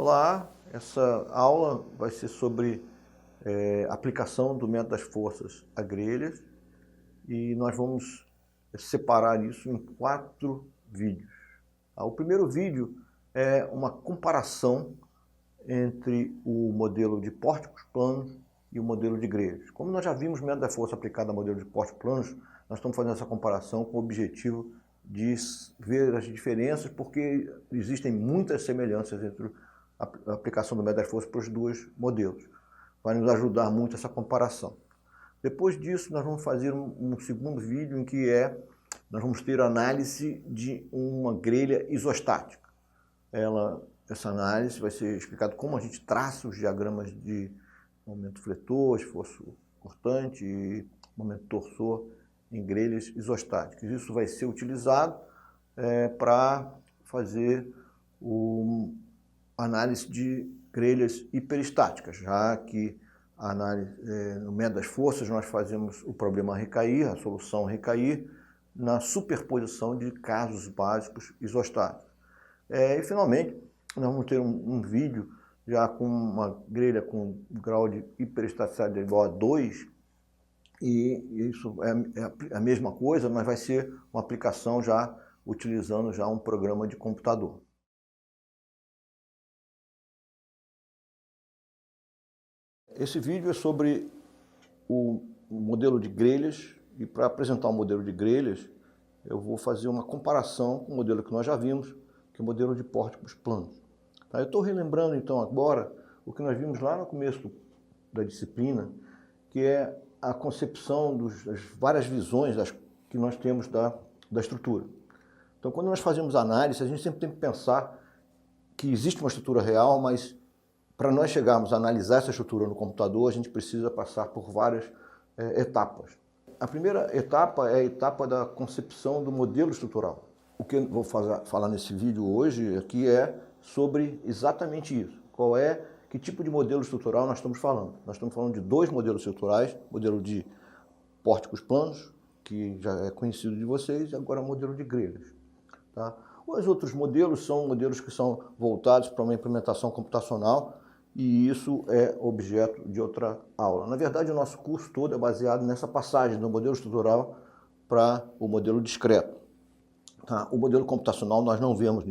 Olá, essa aula vai ser sobre aplicação do método das forças a grelhas e nós vamos separar isso em 4 vídeos. O primeiro vídeo é uma comparação entre o modelo de pórticos planos e o modelo de grelhas. Como nós já vimos o método da força aplicado ao modelo de pórticos planos, nós estamos fazendo essa comparação com o objetivo de ver as diferenças, porque existem muitas semelhanças entre a aplicação do método da força para os dois modelos. Vai nos ajudar muito essa comparação. Depois disso, nós vamos fazer um segundo vídeo em que nós vamos ter análise de uma grelha isostática. Essa análise vai ser explicado como a gente traça os diagramas de momento fletor, esforço cortante e momento torsor em grelhas isostáticas. Isso vai ser utilizado para fazer análise de grelhas hiperestáticas, já que no método das forças nós fazemos o problema recair, a solução recair, na superposição de casos básicos isostáticos. E finalmente, nós vamos ter um vídeo já com uma grelha com grau de hiperestaticidade igual a 2, e isso é a mesma coisa, mas vai ser uma aplicação já utilizando já um programa de computador. Esse vídeo é sobre o modelo de grelhas, e para apresentar o modelo de grelhas, eu vou fazer uma comparação com o modelo que nós já vimos, que é o modelo de pórticos planos. Eu estou relembrando então agora o que nós vimos lá no começo da disciplina, que é a concepção das várias visões que nós temos da estrutura. Então, quando nós fazemos análise, a gente sempre tem que pensar que existe uma estrutura real, mas para nós chegarmos a analisar essa estrutura no computador, a gente precisa passar por várias etapas. A primeira etapa é a etapa da concepção do modelo estrutural. O que eu vou falar nesse vídeo hoje aqui é sobre exatamente isso. Que tipo de modelo estrutural nós estamos falando? Nós estamos falando de 2 modelos estruturais, modelo de pórticos planos, que já é conhecido de vocês, e agora o modelo de grelhas. Tá? Os outros modelos são modelos que são voltados para uma implementação computacional, e isso é objeto de outra aula. Na verdade, o nosso curso todo é baseado nessa passagem do modelo estrutural para o modelo discreto. Tá? O modelo computacional nós não vemos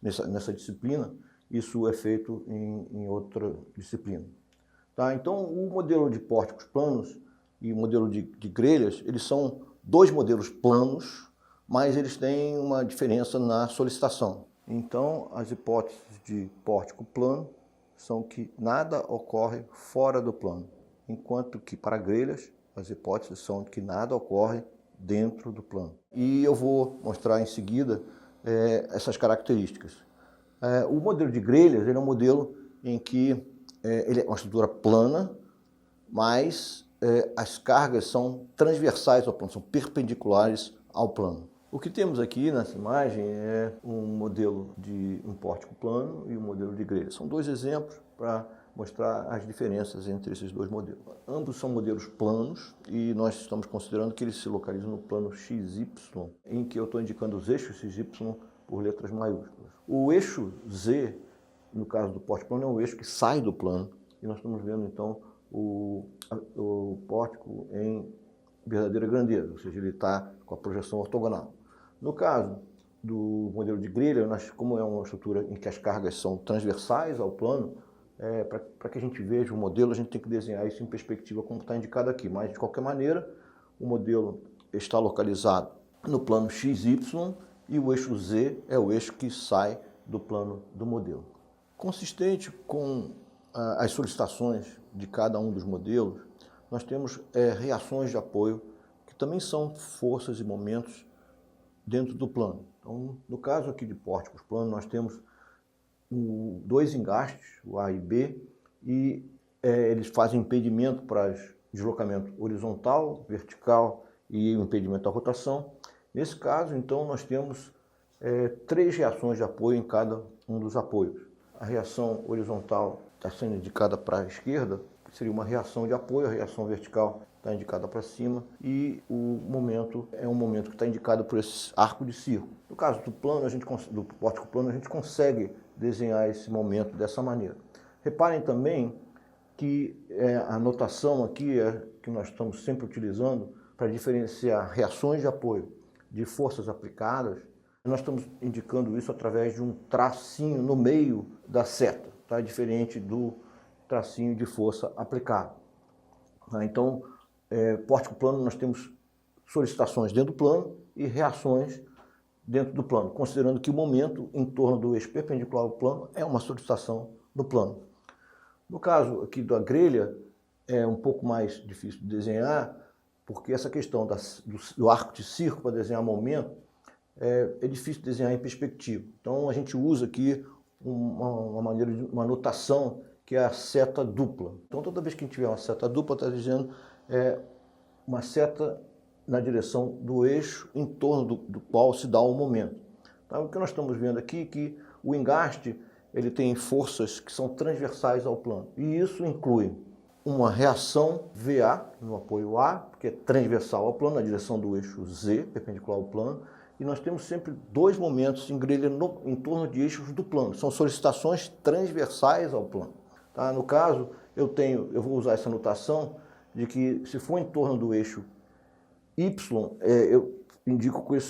nessa disciplina, isso é feito em outra disciplina. Tá? Então, o modelo de pórticos planos e o modelo de grelhas, eles são 2 modelos planos, mas eles têm uma diferença na solicitação. Então, as hipóteses de pórtico plano são que nada ocorre fora do plano, enquanto que para grelhas, as hipóteses são que nada ocorre dentro do plano. E eu vou mostrar em seguida essas características. O modelo de grelhas ele é um modelo em que ele é uma estrutura plana, mas as cargas são transversais ao plano, são perpendiculares ao plano. O que temos aqui nessa imagem é um modelo de um pórtico plano e um modelo de grelha. São 2 exemplos para mostrar as diferenças entre esses 2 modelos. Ambos são modelos planos e nós estamos considerando que eles se localizam no plano XY, em que eu estou indicando os eixos XY por letras maiúsculas. O eixo Z, no caso do pórtico plano, é um eixo que sai do plano, e nós estamos vendo então o pórtico em verdadeira grandeza, ou seja, ele está com a projeção ortogonal. No caso do modelo de grelha, como é uma estrutura em que as cargas são transversais ao plano, para que a gente veja o modelo, a gente tem que desenhar isso em perspectiva como está indicado aqui. Mas, de qualquer maneira, o modelo está localizado no plano XY e o eixo Z é o eixo que sai do plano do modelo. Consistente com as solicitações de cada um dos modelos, nós temos reações de apoio, que também são forças e momentos dentro do plano. Então, no caso aqui de pórticos planos, nós temos 2 engastes, o A e B, e eles fazem impedimento para deslocamento horizontal, vertical e o impedimento da rotação. Nesse caso, então, nós temos 3 reações de apoio em cada um dos apoios. A reação horizontal está sendo indicada para a esquerda, que seria uma reação de apoio, a reação vertical está indicada para cima, e o momento é um momento que está indicado por esse arco de círculo. No caso do plano, do pórtico plano, a gente consegue desenhar esse momento dessa maneira. Reparem também que a notação aqui que nós estamos sempre utilizando para diferenciar reações de apoio de forças aplicadas. Nós estamos indicando isso através de um tracinho no meio da seta, tá? Diferente do tracinho de força aplicada. Então, pórtico plano, nós temos solicitações dentro do plano e reações dentro do plano, considerando que o momento em torno do eixo perpendicular ao plano é uma solicitação do plano. No caso aqui da grelha, é um pouco mais difícil de desenhar, porque essa questão do arco de circo para desenhar momento é difícil de desenhar em perspectiva. Então a gente usa aqui uma notação que é a seta dupla. Então toda vez que a gente tiver uma seta dupla, está dizendo uma seta na direção do eixo em torno do qual se dá o momento. Então, o que nós estamos vendo aqui é que o engaste ele tem forças que são transversais ao plano. E isso inclui uma reação VA no apoio A, que é transversal ao plano, na direção do eixo Z, perpendicular ao plano. E nós temos sempre dois momentos em grelha em torno de eixos do plano. São solicitações transversais ao plano. Tá? No caso, eu vou usar essa notação de que se for em torno do eixo Y, eu indico com esse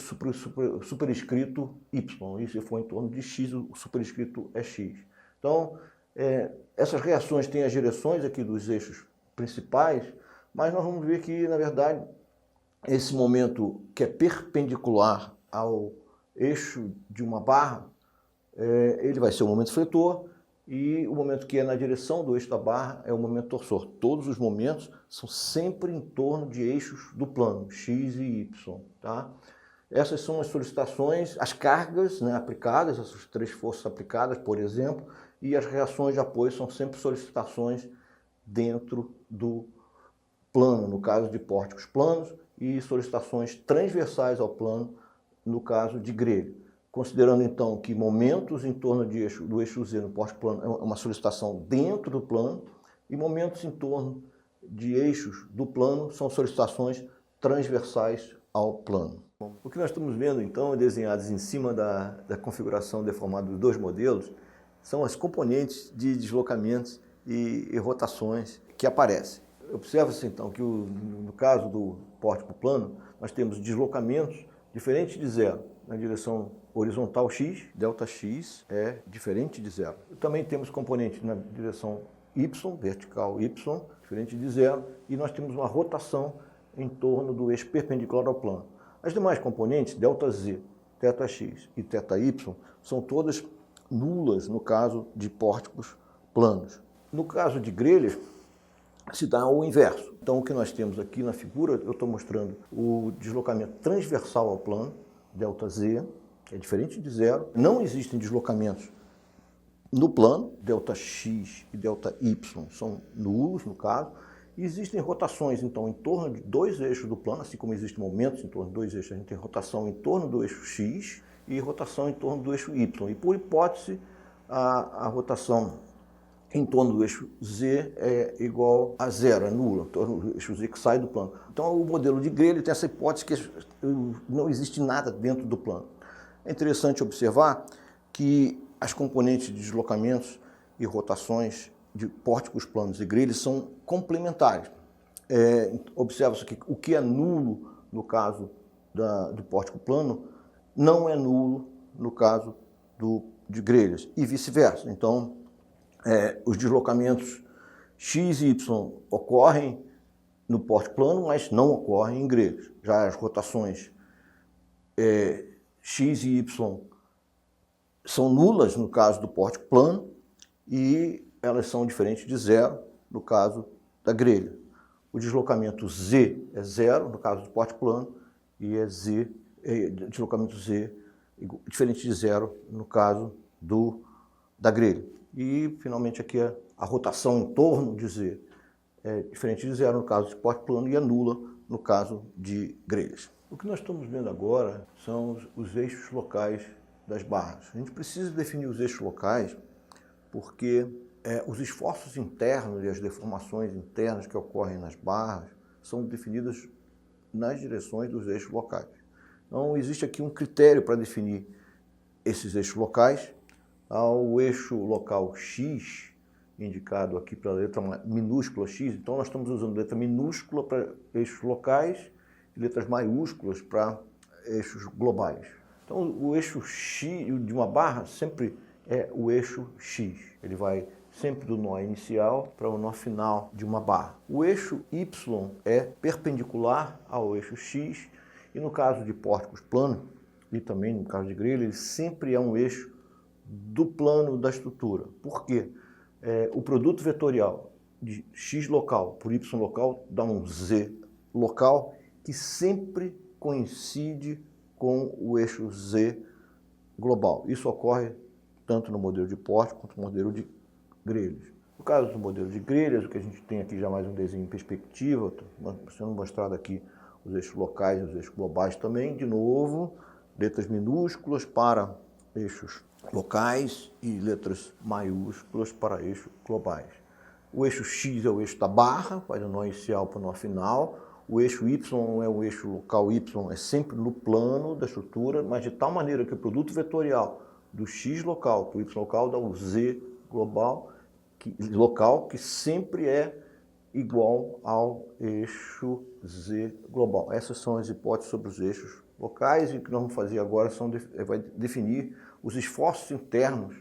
superescrito Y. E se for em torno de X, o superescrito é X. Então, essas reações têm as direções aqui dos eixos principais, mas nós vamos ver que, na verdade, esse momento que é perpendicular ao eixo de uma barra, ele vai ser o momento fletor, e o momento que é na direção do eixo da barra é o momento torsor. Todos os momentos são sempre em torno de eixos do plano, X e Y. Tá? Essas são as solicitações, as cargas, né, aplicadas, essas três forças aplicadas, por exemplo, e as reações de apoio são sempre solicitações dentro do plano, no caso de pórticos planos, e solicitações transversais ao plano, no caso de grelha. Considerando então que momentos em torno do eixo Z no pórtico plano é uma solicitação dentro do plano, e momentos em torno de eixos do plano são solicitações transversais ao plano. O que nós estamos vendo então, desenhados em cima da configuração deformada dos dois modelos, são as componentes de deslocamentos e rotações que aparecem. Observa-se então que no caso do pórtico plano, nós temos deslocamentos diferentes de zero na direção horizontal X, delta X é diferente de zero. Também temos componentes na direção Y, vertical Y, diferente de zero, e nós temos uma rotação em torno do eixo perpendicular ao plano. As demais componentes, delta Z, θ X e θ Y, são todas nulas no caso de pórticos planos. No caso de grelhas, se dá o inverso. Então, o que nós temos aqui na figura, eu estou mostrando o deslocamento transversal ao plano, ΔZ, é diferente de zero. Não existem deslocamentos no plano, ΔX e ΔY são nulos, no caso. E existem rotações, então, em torno de dois eixos do plano, assim como existem momentos em torno de dois eixos, a gente tem rotação em torno do eixo X e rotação em torno do eixo Y. E, por hipótese, a rotação em torno do eixo Z é igual a zero, é nula, em torno do eixo Z que sai do plano. Então, o modelo de grelha tem essa hipótese que não existe nada dentro do plano. É interessante observar que as componentes de deslocamentos e rotações de pórticos planos e grelhas são complementares. Observa-se que o que é nulo no caso do pórtico plano não é nulo no caso de grelhas e vice-versa. Então, os deslocamentos X e Y ocorrem no pórtico plano, mas não ocorrem em grelhas. Já as rotações X e Y são nulas no caso do pórtico plano e elas são diferentes de zero no caso da grelha. O deslocamento Z é zero no caso do pórtico plano e deslocamento Z diferente de zero no caso da grelha. E, finalmente, aqui a rotação em torno de Z é diferente de zero no caso de pórtico plano e é nula no caso de grelhas. O que nós estamos vendo agora são os eixos locais das barras. A gente precisa definir os eixos locais porque os esforços internos e as deformações internas que ocorrem nas barras são definidas nas direções dos eixos locais. Então, existe aqui um critério para definir esses eixos locais, ao eixo local X, indicado aqui pela letra minúscula X. Então nós estamos usando letra minúscula para eixos locais e letras maiúsculas para eixos globais. Então o eixo X de uma barra sempre é o eixo X. Ele vai sempre do nó inicial para o nó final de uma barra. O eixo Y é perpendicular ao eixo X e no caso de pórticos planos e também no caso de grelha, ele sempre é um eixo do plano da estrutura. Por quê? O produto vetorial de X local por Y local dá um Z local que sempre coincide com o eixo Z global. Isso ocorre tanto no modelo de pórtico quanto no modelo de grelhas. No caso do modelo de grelhas, o que a gente tem aqui já mais um desenho em perspectiva, sendo mostrado aqui os eixos locais e os eixos globais também, de novo, letras minúsculas para eixos locais e letras maiúsculas para eixos globais. O eixo X é o eixo da barra, vai do nó inicial para o nó final. O eixo Y é o eixo local Y, é sempre no plano da estrutura, mas de tal maneira que o produto vetorial do X local para o Y local dá o Z global, local, que sempre é igual ao eixo Z global. Essas são as hipóteses sobre os eixos locais, e o que nós vamos fazer agora vai definir os esforços internos,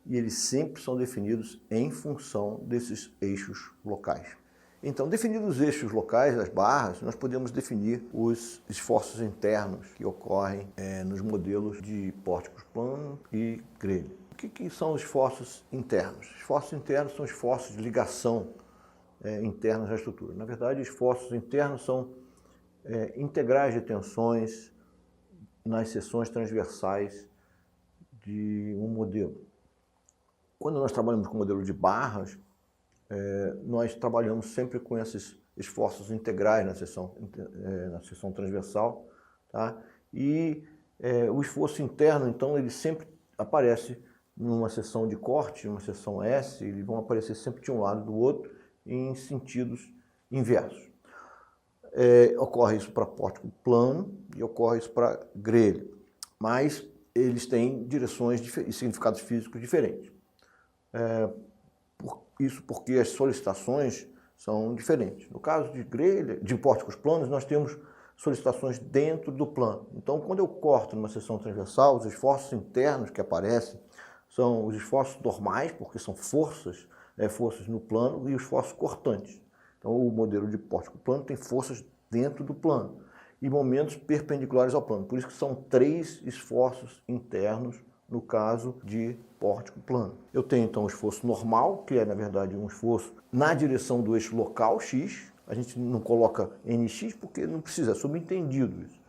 e eles sempre são definidos em função desses eixos locais. Então, definidos os eixos locais, as barras, nós podemos definir os esforços internos que ocorrem nos modelos de pórticos planos e grelha. O que são os esforços internos? Esforços internos são esforços de ligação internos da estrutura. Na verdade, esforços internos são integrais de tensões nas seções transversais de um modelo. Quando nós trabalhamos com modelo de barras, nós trabalhamos sempre com esses esforços integrais na seção transversal, tá? E o esforço interno, então, ele sempre aparece numa seção de corte, numa seção S, eles vão aparecer sempre de um lado do outro em sentidos inversos. Ocorre isso para pórtico plano e ocorre isso para grelha, mas eles têm direções e significados físicos diferentes. Isso porque as solicitações são diferentes. No caso de grelha, de pórticos planos, nós temos solicitações dentro do plano. Então, quando eu corto numa seção transversal, os esforços internos que aparecem são os esforços normais, porque são forças no plano, e os esforços cortantes. Então, o modelo de pórtico plano tem forças dentro do plano e momentos perpendiculares ao plano. Por isso que são 3 esforços internos no caso de pórtico plano. Eu tenho então o esforço normal, que é na verdade um esforço na direção do eixo local X. A gente não coloca NX porque não precisa, é subentendido isso.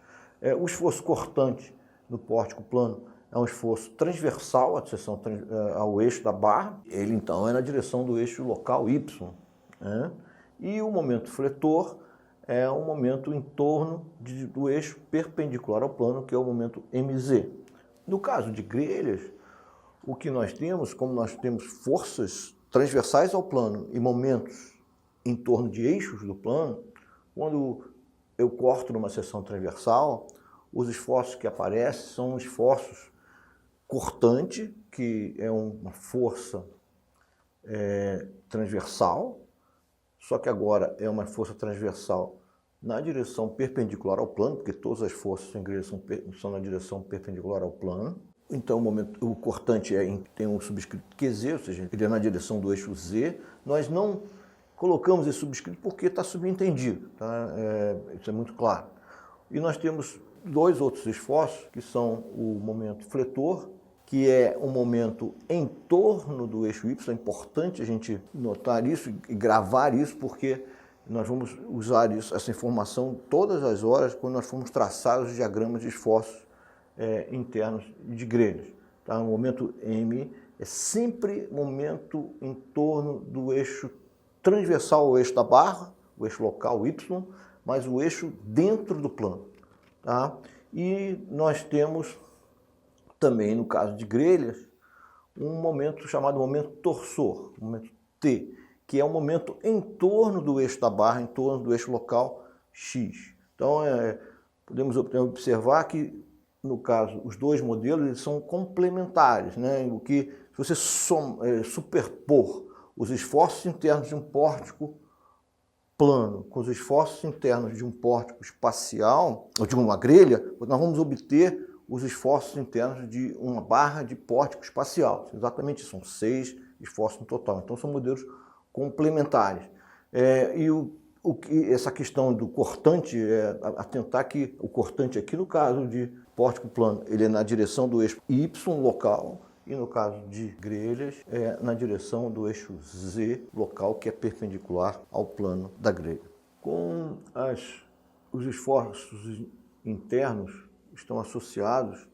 O esforço cortante no pórtico plano é um esforço transversal ao eixo da barra. Ele então é na direção do eixo local Y. E o momento fletor é um momento em torno do eixo perpendicular ao plano, que é o momento MZ. No caso de grelhas, o que nós temos, como nós temos forças transversais ao plano e momentos em torno de eixos do plano, quando eu corto numa seção transversal, os esforços que aparecem são esforços cortante, que é uma força transversal, só que agora é uma força transversal na direção perpendicular ao plano, porque todas as forças em grelha são na direção perpendicular ao plano. Então, o cortante tem um subscrito QZ, ou seja, ele é na direção do eixo Z. Nós não colocamos esse subscrito porque está subentendido, tá? Isso é muito claro. E nós temos 2 outros esforços, que são o momento fletor, que é um momento em torno do eixo Y. É importante a gente notar isso e gravar isso, porque nós vamos usar essa informação todas as horas quando nós formos traçar os diagramas de esforços internos de grelhas. Tá? O momento M é sempre momento em torno do eixo transversal ao eixo da barra, o eixo local Y, mas o eixo dentro do plano. Tá? E nós temos também, no caso de grelhas, um momento chamado momento torsor, momento T, que é um momento em torno do eixo da barra, em torno do eixo local X. Então, podemos observar que no caso, os dois modelos eles são complementares, né? O que, se você superpor os esforços internos de um pórtico plano com os esforços internos de um pórtico espacial, ou de uma grelha, nós vamos obter os esforços internos de uma barra de pórtico espacial. Exatamente, são 6 esforços no total. Então, são modelos complementares. Essa questão do cortante, atentar que o cortante aqui, no caso de pórtico plano, ele é na direção do eixo Y local, e no caso de grelhas, é na direção do eixo Z local, que é perpendicular ao plano da grelha. Com os esforços internos estão associados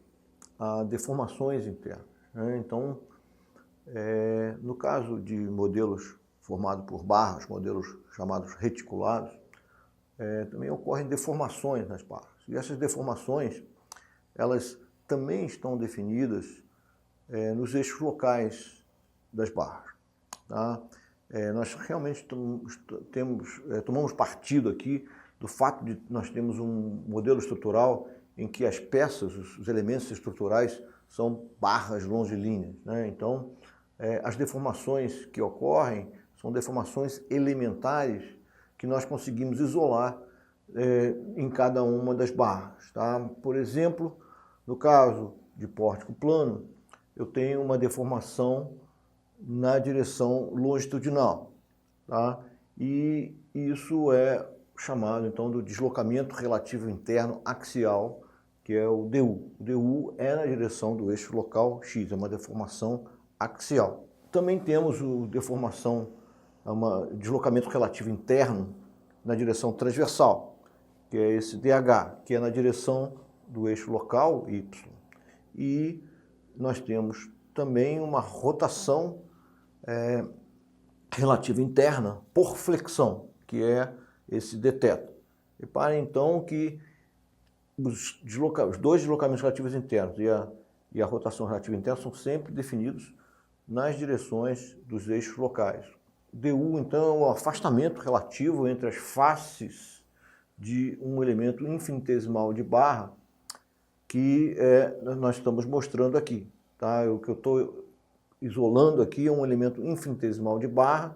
a deformações internas, né? Então, no caso de modelos formados por barras, modelos chamados reticulados, também ocorrem deformações nas barras. E essas deformações, elas também estão definidas nos eixos locais das barras. Tá? Nós realmente tomamos partido aqui do fato de nós termos um modelo estrutural em que as peças, os elementos estruturais, são barras longilíneas, né? Então, as deformações que ocorrem são deformações elementares que nós conseguimos isolar em cada uma das barras. Tá? Por exemplo, no caso de pórtico plano, eu tenho uma deformação na direção longitudinal, tá? E isso é chamado então do deslocamento relativo interno axial, que é o DU. O DU é na direção do eixo local X, é uma deformação axial. Também temos o deslocamento relativo interno na direção transversal, que é esse DH, que é na direção do eixo local Y. E nós temos também uma rotação relativa interna por flexão, que é esse dθ. Reparem então que os dois deslocamentos relativos internos e a rotação relativa interna são sempre definidos nas direções dos eixos locais. DU, então, é o afastamento relativo entre as faces de um elemento infinitesimal de barra que nós estamos mostrando aqui. Tá? O que eu estou isolando aqui é um elemento infinitesimal de barra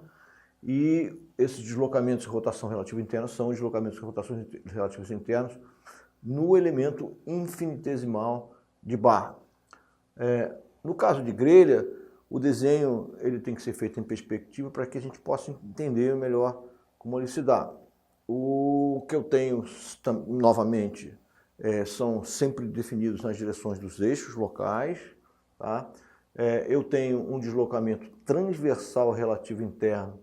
e esses deslocamentos de rotação relativa interna são os deslocamentos de rotações relativas internas no elemento infinitesimal de barra. No caso de grelha, o desenho ele tem que ser feito em perspectiva para que a gente possa entender melhor como ele se dá. O que eu tenho, novamente, são sempre definidos nas direções dos eixos locais. Tá? Eu tenho um deslocamento transversal relativo interno,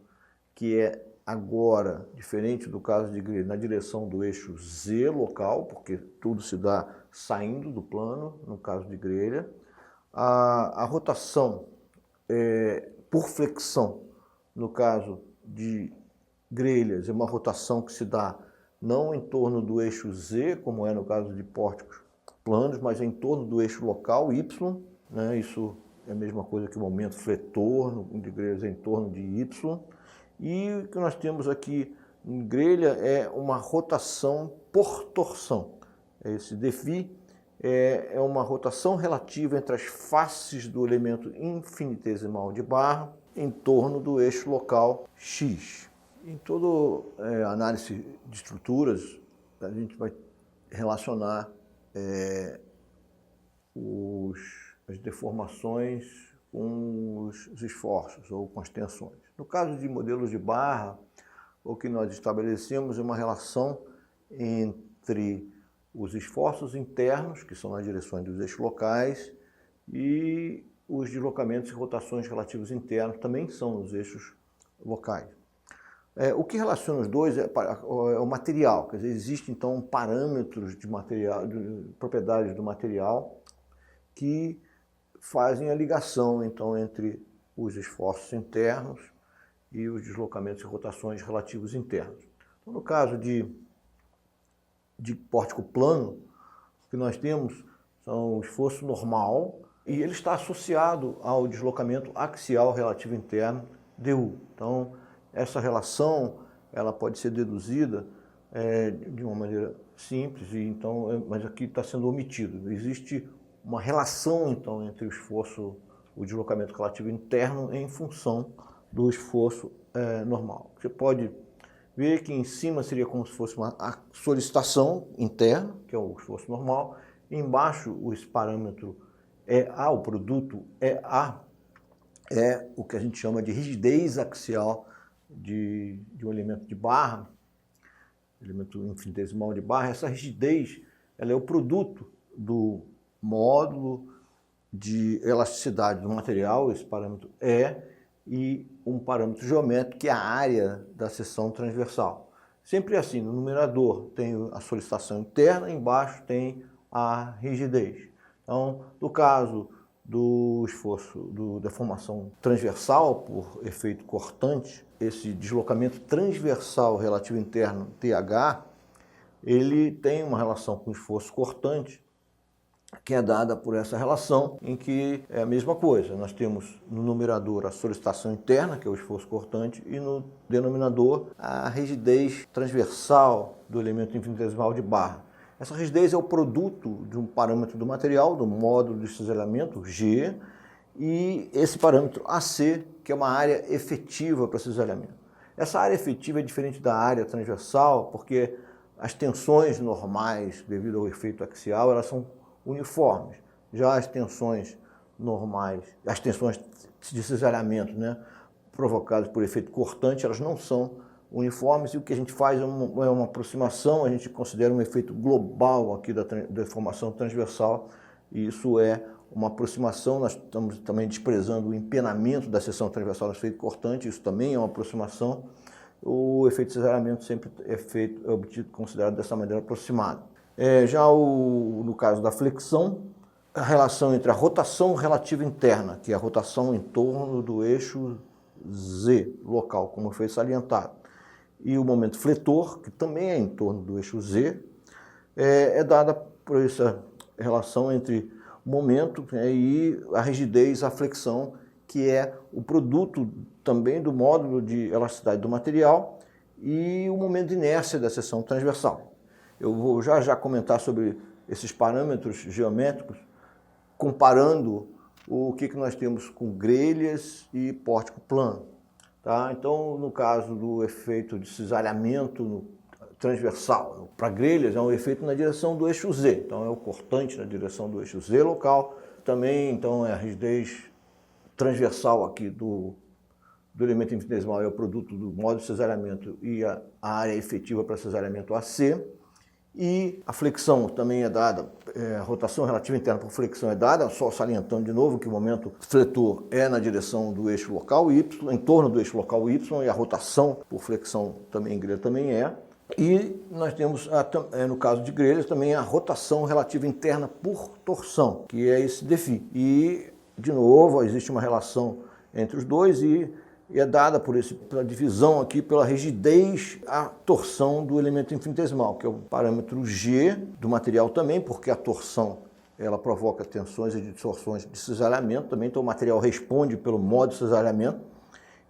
que é agora, diferente do caso de grelha, na direção do eixo Z local, porque tudo se dá saindo do plano, no caso de grelha. A rotação por flexão, no caso de grelhas, é uma rotação que se dá não em torno do eixo Z, como é no caso de pórticos planos, mas em torno do eixo local Y, né? Isso é a mesma coisa que o momento fletor de grelhas é em torno de Y. E o que nós temos aqui em grelha é uma rotação por torção. Esse dφ é uma rotação relativa entre as faces do elemento infinitesimal de barra em torno do eixo local X. Em toda análise de estruturas, a gente vai relacionar as deformações com os esforços ou com as tensões. No caso de modelos de barra, o que nós estabelecemos é uma relação entre os esforços internos, que são nas direções dos eixos locais, e os deslocamentos e rotações relativos internos também são nos eixos locais. O que relaciona os dois é o material, quer dizer, existem então parâmetros de material, de propriedades do material que fazem a ligação então entre os esforços internos e os deslocamentos e rotações relativos internos. Então, no caso de pórtico plano, o que nós temos são o esforço normal e ele está associado ao deslocamento axial relativo interno, DU. Então, essa relação ela pode ser deduzida de uma maneira simples, e então, mas aqui está sendo omitido. Existe uma relação, então, entre o esforço, o deslocamento relativo interno em função do esforço normal. Você pode ver que em cima seria como se fosse a solicitação interna, que é o esforço normal, e embaixo esse parâmetro EA, o produto EA, é o que a gente chama de rigidez axial de um elemento de barra, elemento infinitesimal de barra. Essa rigidez, ela é o produto do módulo de elasticidade do material, esse parâmetro E, e um parâmetro geométrico, que é a área da seção transversal. Sempre assim, no numerador tem a solicitação interna, embaixo tem a rigidez. Então, no caso do esforço da deformação transversal por efeito cortante, esse deslocamento transversal relativo interno, TH, ele tem uma relação com o esforço cortante, que é dada por essa relação, em que é a mesma coisa. Nós temos no numerador a solicitação interna, que é o esforço cortante, e no denominador a rigidez transversal do elemento infinitesimal de barra. Essa rigidez é o produto de um parâmetro do material, do módulo de cisalhamento, G, e esse parâmetro AC, que é uma área efetiva para cisalhamento. Essa área efetiva é diferente da área transversal, porque as tensões normais, devido ao efeito axial, elas são uniformes. Já as tensões normais, as tensões de cisalhamento, né, provocadas por efeito cortante, elas não são uniformes, e o que a gente faz é uma aproximação, a gente considera um efeito global aqui da deformação transversal, e isso é uma aproximação. Nós estamos também desprezando o empenamento da seção transversal no efeito cortante, isso também é uma aproximação. O efeito de cisalhamento sempre é obtido, considerado dessa maneira aproximada. No caso da flexão, a relação entre a rotação relativa interna, que é a rotação em torno do eixo Z local, como foi salientado, e o momento fletor, que também é em torno do eixo Z, é dada por essa relação entre o momento, né, e a rigidez, a flexão, que é o produto também do módulo de elasticidade do material e o momento de inércia da seção transversal. Eu vou já comentar sobre esses parâmetros geométricos, comparando o que nós temos com grelhas e pórtico plano. Tá? Então, no caso do efeito de cisalhamento transversal, para grelhas é um efeito na direção do eixo Z, então é o cortante na direção do eixo Z local. Também, então, é a rigidez transversal aqui do elemento infinitesimal, é o produto do módulo de cisalhamento e a área efetiva para cisalhamento AC. E a flexão também é dada, a rotação relativa interna por flexão é dada, só salientando de novo que o momento fletor é na direção do eixo local Y, em torno do eixo local Y, e a rotação por flexão também em grelha também é. E nós temos, no caso de grelhas, também a rotação relativa interna por torção, que é esse défi. E, de novo, existe uma relação entre os dois e é dada pela divisão aqui, pela rigidez, a torção do elemento infinitesimal, que é o parâmetro G do material também, porque a torção ela provoca tensões e distorções de cisalhamento também, então o material responde pelo modo de cisalhamento.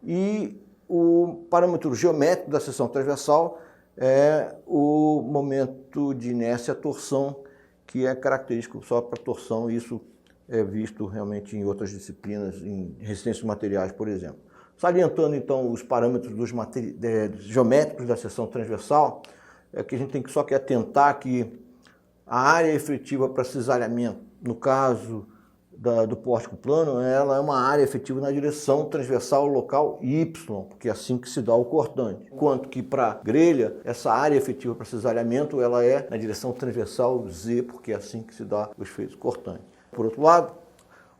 E o parâmetro geométrico da seção transversal é o momento de inércia torção, que é característico só para torção, e isso é visto realmente em outras disciplinas, em resistência de materiais, por exemplo. Salientando, então, os parâmetros geométricos da seção transversal, é que a gente tem só que atentar que a área efetiva para cisalhamento, no caso do pórtico plano, ela é uma área efetiva na direção transversal local Y, porque é assim que se dá o cortante. Enquanto que para grelha, essa área efetiva para cisalhamento, ela é na direção transversal Z, porque é assim que se dá os efeitos cortantes. Por outro lado,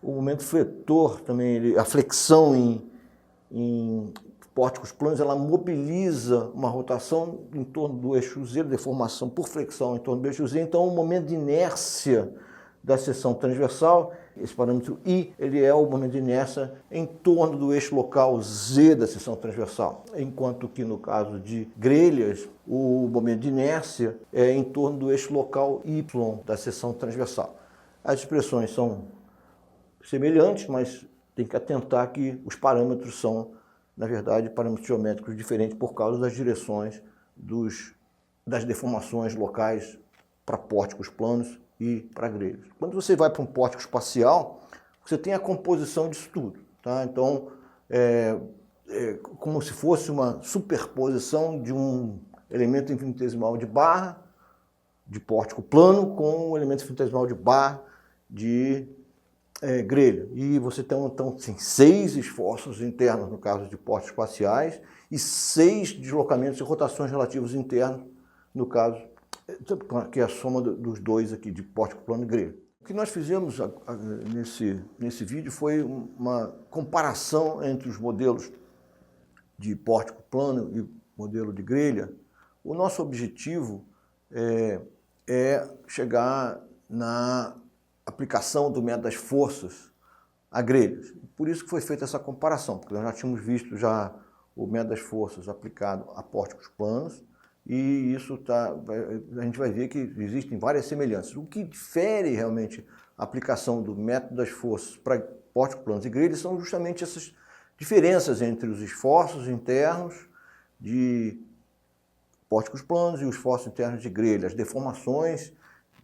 o momento fletor também, a flexão em pórticos planos, ela mobiliza uma rotação em torno do eixo Z, deformação por flexão em torno do eixo Z, então o momento de inércia da seção transversal, esse parâmetro I, ele é o momento de inércia em torno do eixo local Z da seção transversal, enquanto que no caso de grelhas, o momento de inércia é em torno do eixo local Y da seção transversal. As expressões são semelhantes, mas tem que atentar que os parâmetros são, na verdade, parâmetros geométricos diferentes por causa das direções dos das deformações locais para pórticos planos e para grelhas. Quando você vai para um pórtico espacial, você tem a composição disso tudo, tá? Então, é como se fosse uma superposição de um elemento infinitesimal de barra, de pórtico plano, com um elemento infinitesimal de barra de grelha. E você tem, então, assim, 6 esforços internos, no caso de pórticos espaciais, e 6 deslocamentos e rotações relativos internos, no caso, que é a soma dos dois aqui, de pórtico plano e grelha. O que nós fizemos nesse vídeo foi uma comparação entre os modelos de pórtico plano e modelo de grelha. O nosso objetivo é chegar na aplicação do método das forças a grelhas. Por isso que foi feita essa comparação, porque nós já tínhamos visto o método das forças aplicado a pórticos planos, e isso a gente vai ver que existem várias semelhanças. O que difere realmente a aplicação do método das forças para pórticos planos e grelhas são justamente essas diferenças entre os esforços internos de pórticos planos e os esforços internos de grelha, as deformações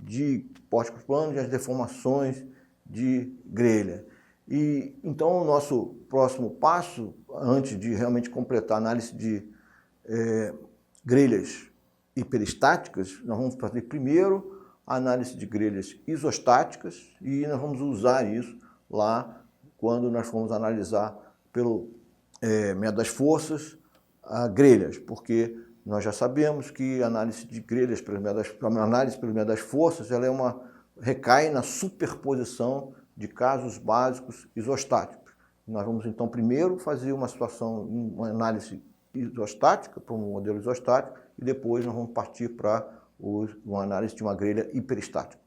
de pórticos planos e as deformações de grelha. E então o nosso próximo passo, antes de realmente completar a análise de grelhas hiperestáticas, nós vamos fazer primeiro a análise de grelhas isostáticas, e nós vamos usar isso lá quando nós formos analisar pelo método das forças a grelhas, porque nós já sabemos que a análise de grelhas pelo método das forças ela recai na superposição de casos básicos isostáticos. Nós vamos então primeiro fazer uma análise isostática, para um modelo isostático, e depois nós vamos partir para uma análise de uma grelha hiperestática.